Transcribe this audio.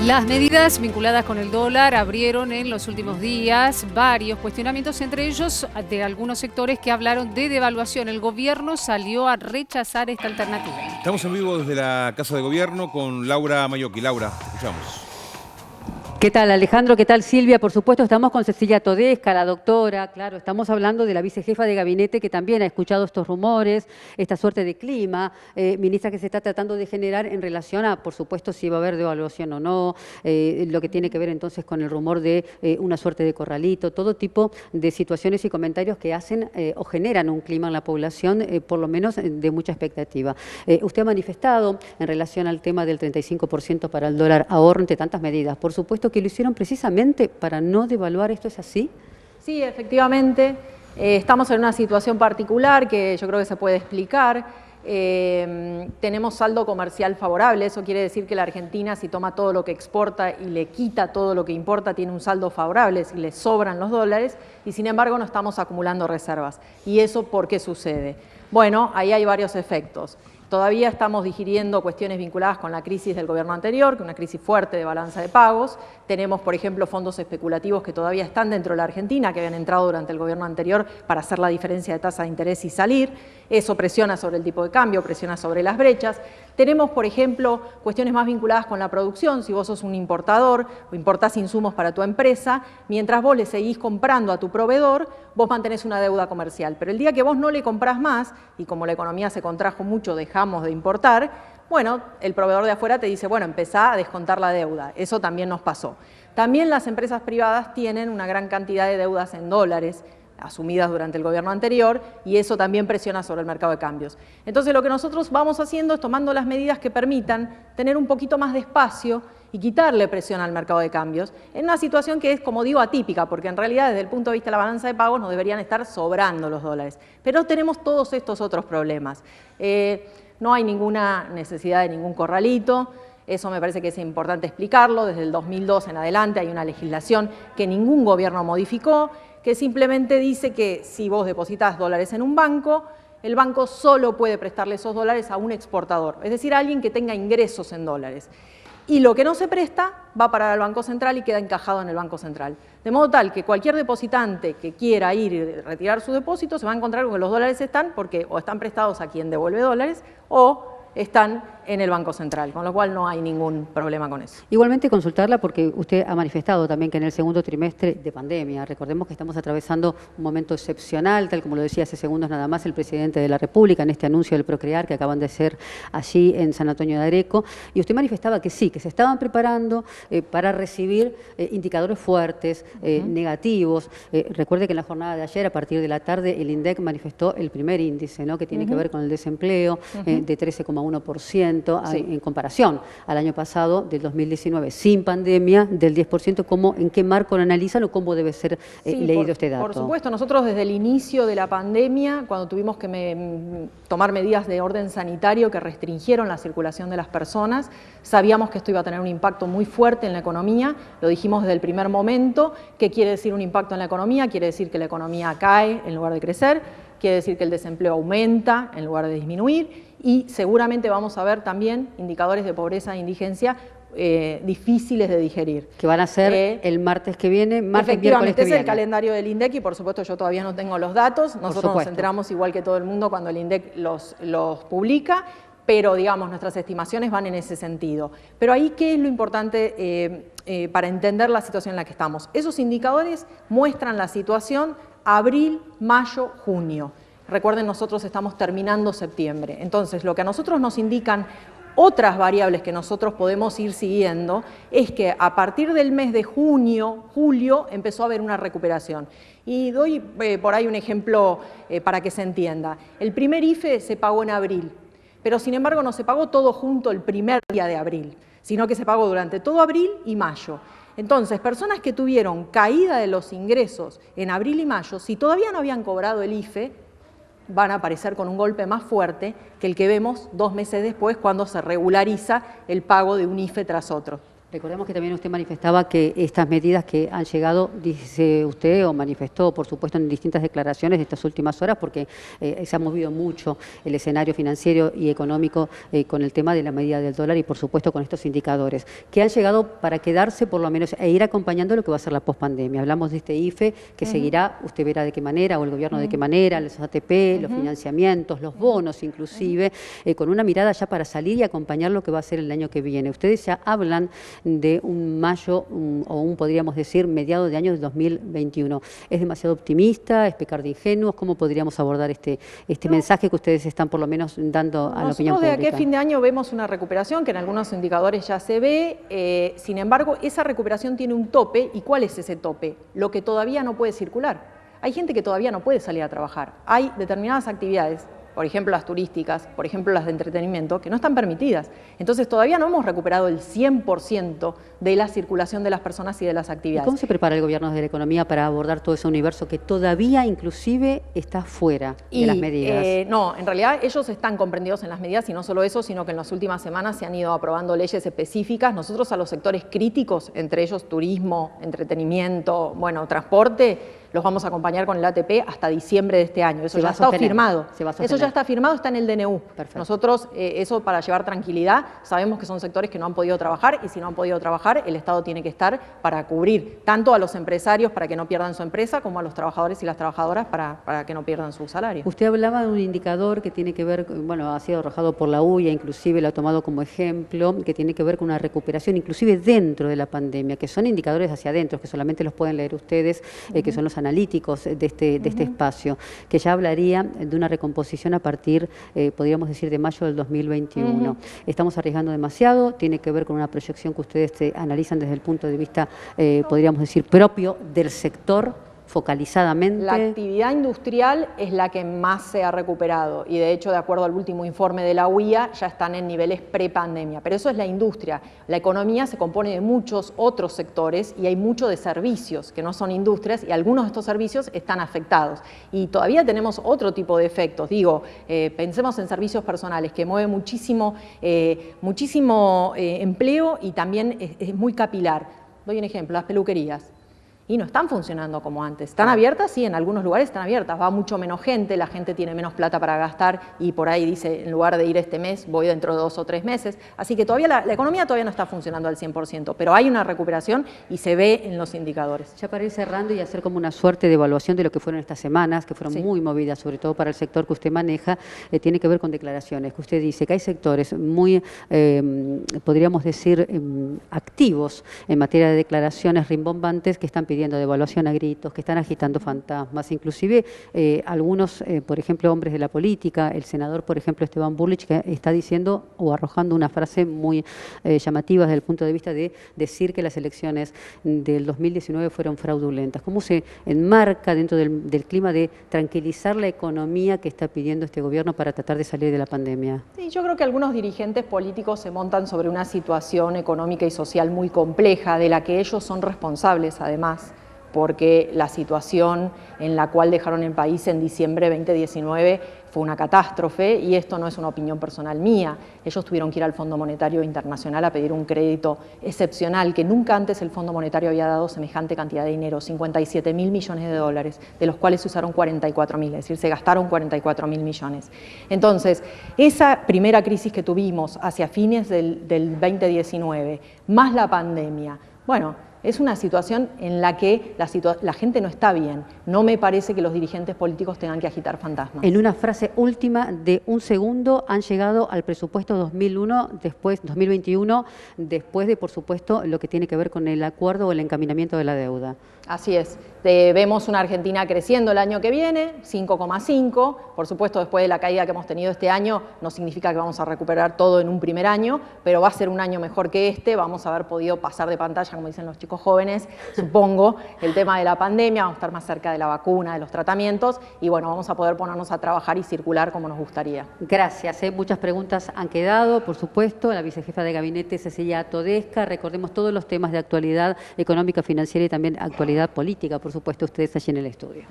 Las medidas vinculadas con el dólar abrieron en los últimos días varios cuestionamientos, entre ellos de algunos sectores que hablaron de devaluación. El gobierno salió a rechazar esta alternativa. Estamos en vivo desde la Casa de Gobierno con Laura Mayoki. Laura, te escuchamos. ¿Qué tal, Alejandro? ¿Qué tal, Silvia? Por supuesto, estamos con Cecilia Todesca, la doctora. Claro, estamos hablando de la vicejefa de gabinete que también ha escuchado estos rumores, esta suerte de clima, ministra, que se está tratando de generar en relación a, por supuesto, si va a haber devaluación o no, lo que tiene que ver entonces con el rumor de una suerte de corralito, todo tipo de situaciones y comentarios que hacen o generan un clima en la población, por lo menos de mucha expectativa. Usted ha manifestado en relación al tema del 35% para el dólar ahorro entre tantas medidas. Por supuesto que lo hicieron precisamente para no devaluar. ¿Esto es así? Sí, efectivamente. Estamos en una situación particular que yo creo que se puede explicar. Tenemos saldo comercial favorable. Eso quiere decir que la Argentina, si toma todo lo que exporta y le quita todo lo que importa, tiene un saldo favorable, si le sobran los dólares, y sin embargo no estamos acumulando reservas. ¿Y eso por qué sucede? Bueno, ahí hay varios efectos. Todavía estamos digiriendo cuestiones vinculadas con la crisis del gobierno anterior, que es una crisis fuerte de balanza de pagos. Tenemos, por ejemplo, fondos especulativos que todavía están dentro de la Argentina, que habían entrado durante el gobierno anterior para hacer la diferencia de tasa de interés y salir. Eso presiona sobre el tipo de cambio, presiona sobre las brechas. Tenemos, por ejemplo, cuestiones más vinculadas con la producción. Si vos sos un importador o importás insumos para tu empresa, mientras vos le seguís comprando a tu proveedor, vos mantenés una deuda comercial. Pero el día que vos no le comprás más, y como la economía se contrajo mucho, dejamos de importar, bueno, el proveedor de afuera te dice, bueno, empezá a descontar la deuda. Eso también nos pasó. También las empresas privadas tienen una gran cantidad de deudas en dólares, asumidas durante el gobierno anterior, y eso también presiona sobre el mercado de cambios. Entonces lo que nosotros vamos haciendo es tomando las medidas que permitan tener un poquito más de espacio y quitarle presión al mercado de cambios, en una situación que es, como digo, atípica, porque en realidad desde el punto de vista de la balanza de pagos nos deberían estar sobrando los dólares. Pero tenemos todos estos otros problemas. No hay ninguna necesidad de ningún corralito. Eso me parece que es importante explicarlo. Desde el 2002 en adelante hay una legislación que ningún gobierno modificó, que simplemente dice que si vos depositas dólares en un banco, el banco solo puede prestarle esos dólares a un exportador, es decir, a alguien que tenga ingresos en dólares. Y lo que no se presta va a parar al Banco Central y queda encajado en el Banco Central. De modo tal que cualquier depositante que quiera ir y retirar su depósito se va a encontrar con que los dólares están porque o están prestados a quien devuelve dólares o están en el Banco Central, con lo cual no hay ningún problema con eso. Igualmente consultarla porque usted ha manifestado también que en el segundo trimestre de pandemia, recordemos que estamos atravesando un momento excepcional, tal como lo decía hace segundos nada más el presidente de la República en este anuncio del Procrear que acaban de hacer allí en San Antonio de Areco, y usted manifestaba que sí, que se estaban preparando para recibir indicadores fuertes, negativos. Recuerde que en la jornada de ayer, a partir de la tarde, el INDEC manifestó el primer índice, ¿no?, que tiene que ver con el desempleo de 13,1%. En comparación al año pasado, del 2019, sin pandemia, del 10%. ¿En qué marco lo analizan o cómo debe ser leído este dato? Por supuesto, nosotros desde el inicio de la pandemia, cuando tuvimos que tomar medidas de orden sanitario que restringieron la circulación de las personas, sabíamos que esto iba a tener un impacto muy fuerte en la economía, lo dijimos desde el primer momento. ¿Qué quiere decir un impacto en la economía? Quiere decir que la economía cae en lugar de crecer, quiere decir que el desempleo aumenta en lugar de disminuir, y seguramente vamos a ver también indicadores de pobreza e indigencia difíciles de digerir. Que van a ser el martes que viene, efectivamente, es el calendario del INDEC y por supuesto yo todavía no tengo los datos. Nosotros nos enteramos igual que todo el mundo cuando el INDEC los publica, pero digamos nuestras estimaciones van en ese sentido. Pero ahí, ¿qué es lo importante para entender la situación en la que estamos? Esos indicadores muestran la situación abril, mayo, junio. Recuerden, nosotros estamos terminando septiembre. Entonces, lo que a nosotros nos indican otras variables que nosotros podemos ir siguiendo es que a partir del mes de junio, julio, empezó a haber una recuperación. Y doy por ahí un ejemplo para que se entienda. El primer IFE se pagó en abril, pero sin embargo no se pagó todo junto el primer día de abril, sino que se pagó durante todo abril y mayo. Entonces, personas que tuvieron caída de los ingresos en abril y mayo, si todavía no habían cobrado el IFE, van a aparecer con un golpe más fuerte que el que vemos 2 meses después cuando se regulariza el pago de un IFE tras otro. Recordemos que también usted manifestaba que estas medidas que han llegado, dice usted, o manifestó, por supuesto, en distintas declaraciones de estas últimas horas, porque se ha movido mucho el escenario financiero y económico con el tema de la medida del dólar y, por supuesto, con estos indicadores, que han llegado para quedarse, por lo menos, e ir acompañando lo que va a ser la pospandemia. Hablamos de este IFE, que seguirá, usted verá de qué manera, o el gobierno de qué manera, los ATP, los financiamientos, los bonos, inclusive, con una mirada ya para salir y acompañar lo que va a ser el año que viene. Ustedes ya hablan de un mayo podríamos decir, mediados de año de 2021. ¿Es demasiado optimista? ¿Es pecar de ingenuos? ¿Cómo podríamos abordar este mensaje que ustedes están por lo menos dando a la opinión pública? Nosotros de aquí a fin de año vemos una recuperación que en algunos indicadores ya se ve, sin embargo, esa recuperación tiene un tope. ¿Y cuál es ese tope? Lo que todavía no puede circular. Hay gente que todavía no puede salir a trabajar. Hay determinadas actividades, por ejemplo las turísticas, por ejemplo las de entretenimiento, que no están permitidas. Entonces todavía no hemos recuperado el 100% de la circulación de las personas y de las actividades. ¿Cómo se prepara el gobierno desde la economía para abordar todo ese universo que todavía inclusive está fuera de las medidas? No, en realidad ellos están comprendidos en las medidas y no solo eso, sino que en las últimas semanas se han ido aprobando leyes específicas. Nosotros a los sectores críticos, entre ellos turismo, entretenimiento, transporte, los vamos a acompañar con el ATP hasta diciembre de este año. Eso ya está firmado. Eso ya está firmado, está en el DNU. Perfecto. Nosotros, eso para llevar tranquilidad, sabemos que son sectores que no han podido trabajar y si no han podido trabajar, el Estado tiene que estar para cubrir tanto a los empresarios para que no pierdan su empresa como a los trabajadores y las trabajadoras para que no pierdan su salario. Usted hablaba de un indicador que tiene que ver, ha sido arrojado por la UIA, inclusive lo ha tomado como ejemplo, que tiene que ver con una recuperación, inclusive dentro de la pandemia, que son indicadores hacia adentro, que solamente los pueden leer ustedes, que son los analíticos de este espacio, que ya hablaría de una recomposición a partir, podríamos decir, de mayo del 2021. Estamos arriesgando demasiado, tiene que ver con una proyección que ustedes analizan desde el punto de vista, podríamos decir, propio del sector, focalizadamente. La actividad industrial es la que más se ha recuperado y de hecho, de acuerdo al último informe de la UIA, ya están en niveles prepandemia. Pero eso es la industria. La economía se compone de muchos otros sectores y hay mucho de servicios que no son industrias y algunos de estos servicios están afectados. Y todavía tenemos otro tipo de efectos. Pensemos en servicios personales que mueven muchísimo empleo y también es muy capilar. Doy un ejemplo, las peluquerías. Y no están funcionando como antes. ¿Están abiertas? Sí, en algunos lugares están abiertas. Va mucho menos gente, la gente tiene menos plata para gastar y por ahí dice, en lugar de ir este mes, voy dentro de 2 o 3 meses. Así que todavía la economía todavía no está funcionando al 100%, pero hay una recuperación y se ve en los indicadores. Ya para ir cerrando y hacer como una suerte de evaluación de lo que fueron estas semanas, que fueron muy movidas, sobre todo para el sector que usted maneja, tiene que ver con declaraciones, que usted dice que hay sectores muy, podríamos decir, activos en materia de declaraciones rimbombantes que están pidiendo devaluación a gritos, que están agitando fantasmas, inclusive algunos, por ejemplo, hombres de la política, el senador, por ejemplo, Esteban Bullrich, que está diciendo o arrojando una frase muy llamativa desde el punto de vista de decir que las elecciones del 2019 fueron fraudulentas. ¿Cómo se enmarca dentro del clima de tranquilizar la economía que está pidiendo este gobierno para tratar de salir de la pandemia? Sí, yo creo que algunos dirigentes políticos se montan sobre una situación económica y social muy compleja, de la que ellos son responsables, además, porque la situación en la cual dejaron el país en diciembre de 2019 fue una catástrofe y esto no es una opinión personal mía. Ellos tuvieron que ir al Fondo Monetario Internacional a pedir un crédito excepcional que nunca antes el Fondo Monetario había dado semejante cantidad de dinero, 57.000 millones de dólares, de los cuales se usaron 44.000, es decir, se gastaron 44.000 millones. Entonces, esa primera crisis que tuvimos hacia fines del 2019, más la pandemia, es una situación en la que la gente no está bien. No me parece que los dirigentes políticos tengan que agitar fantasmas. En una frase última de un segundo, han llegado al presupuesto 2021, después de, por supuesto, lo que tiene que ver con el acuerdo o el encaminamiento de la deuda. Así es. Vemos una Argentina creciendo el año que viene, 5,5. Por supuesto, después de la caída que hemos tenido este año, no significa que vamos a recuperar todo en un primer año, pero va a ser un año mejor que este. Vamos a haber podido pasar de pantalla, como dicen los chicos jóvenes, supongo, el tema de la pandemia, vamos a estar más cerca de la vacuna, de los tratamientos, y vamos a poder ponernos a trabajar y circular como nos gustaría. Gracias. Muchas preguntas han quedado, por supuesto. La vicejefa de gabinete, Cecilia Todesca. Recordemos todos los temas de actualidad económica, financiera y también actualidad política, por supuesto, ustedes allí en el estudio.